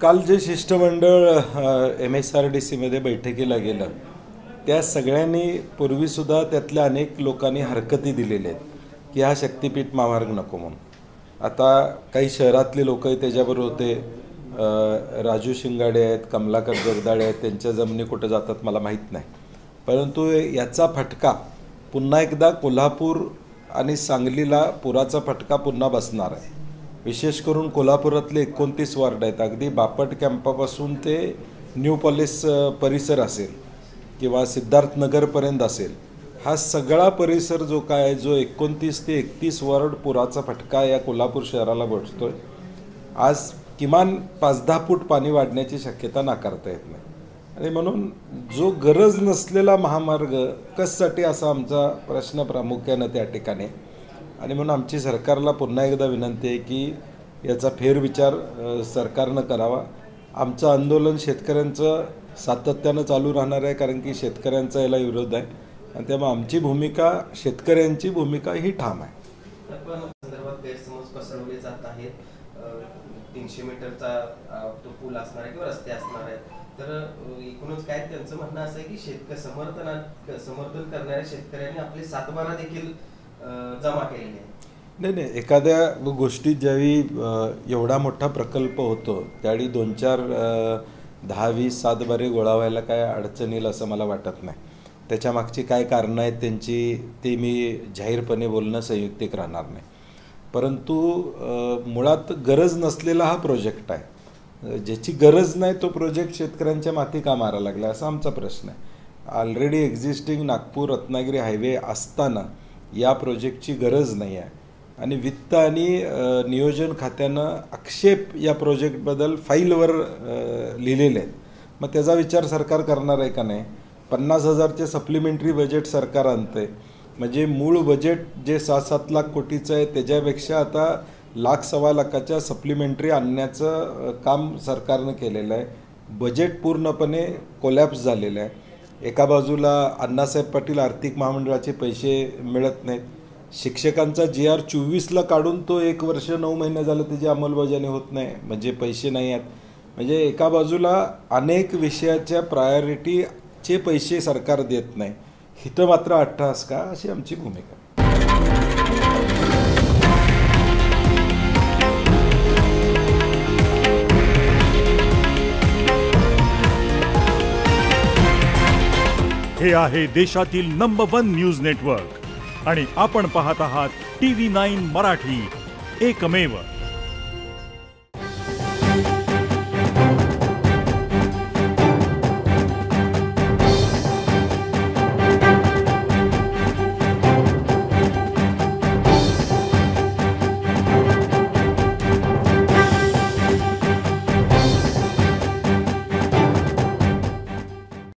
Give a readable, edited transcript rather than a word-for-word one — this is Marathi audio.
काल जे शिष्टमंडळ MSRDCमध्ये बैठकीला गेलं त्या सगळ्यांनी पूर्वीसुद्धा त्यातल्या अनेक लोकांनी हरकती दिलेल्या आहेत की हा शक्तिपीठ महामार्ग नको म्हणून. आता काही शहरातले लोकही त्याच्याबरोबर होते. राजू शिंगाडे आहेत, कमलाकर जगदाळे आहेत, त्यांच्या जमिनी कुठे जातात मला माहीत नाही. परंतु याचा फटका पुन्हा एकदा कोल्हापूर आणि सांगलीला पुराचा फटका पुन्हा बसणार आहे. विशेष करून कोल्हापुरातले 29 वार्ड आहेत, अगदी बापट कॅम्पापासून ते न्यू पॅलेस परिसर असेल किंवा सिद्धार्थनगरपर्यंत असेल, हा सगळा परिसर जो काय आहे, जो 29 ते 31 वार्ड पुराचा फटका या कोल्हापूर शहराला बसतोय. आज किमान 5-10 फूट पाणी वाढण्याची शक्यता नाकारता येत नाही. आणि म्हणून जो गरज नसलेला महामार्ग कशासाठी असा आमचा प्रश्न प्रामुख्यानं त्या ठिकाणी. आणि म्हणून आमची सरकारला पुन्हा एकदा विनंती आहे की याचा फेरविचार सरकारनं करावा. आमचं आंदोलन शेतकऱ्यांचं सातत्यानं चालू राहणार आहे, कारण की शेतकऱ्यांचा याला विरोध आहे आणि त्यामुळे आमची भूमिका, शेतकऱ्यांची भूमिका ही ठाम आहे. पण संदर्भात गैरसमज पसरवले जात आहेत. 300 मीटरचा तो पूल असणार आहे किंवा रस्ते असणार आहेत, तर एकूणच काय त्यांचं म्हणणं असं आहे की समर्थन करणाऱ्या शेतकऱ्यांनी आपले 7/12 देखील जमा केलेले आहे. नाही, एखाद्या गोष्टीत ज्यावेळी एवढा मोठा प्रकल्प होतो त्यावेळी 2-4 10-20 7/12 गोळा व्हायला काय अडचण येईल असं मला वाटत नाही. त्याच्या मागची काय कारणं आहेत त्यांची ते मी जाहीरपणे बोलणं संयुक्तिक राहणार नाही. परंतु मुळात गरज नसलेला हा प्रोजेक्ट आहे. ज्याची गरज नाही तो प्रोजेक्ट शेतकऱ्यांच्या माथी का मारा लागला असा आमचा प्रश्न आहे. Already existing Nagpur Ratnagiri highway असताना या प्रोजेक्टची गरज नाही आहे आणि वित्त आणि नियोजन खात्यानं आक्षेप या प्रोजेक्टबद्दल फाईलवर लिहिलेले आहेत. मग त्याचा विचार सरकार करणार आहे का नाही. 50,000चे सप्लिमेंटरी बजेट सरकार आणतं आहे, म्हणजे मूळ बजेट जे 7-7 लाख कोटीचं आहे त्याच्यापेक्षा आता 1-1.25 लाखाच्या सप्लिमेंटरी आणण्याचं काम सरकारनं केलेलं आहे. बजेट पूर्णपणे कोलॅप्स झालेलं आहे. एका बाजूला अण्णासाहेब पाटील आर्थिक महामंडळाचे पैसे मिळत नाहीत. शिक्षकांचा GR 24ला काढून तो 1 वर्ष 9 महिने झालं त्याची अंमलबजावणी होत नाही, म्हणजे पैसे नाही आहेत. म्हणजे एका बाजूला अनेक विषयाच्या प्रायोरिटीचे पैसे सरकार देत नाही. इथं मात्र अट्टहास का अशी आमची भूमिका. हे आहे देशातील नंबर 1 न्यूज नेटवर्क आणि आपण पाहत आहात TV9 मराठी, एकमेव.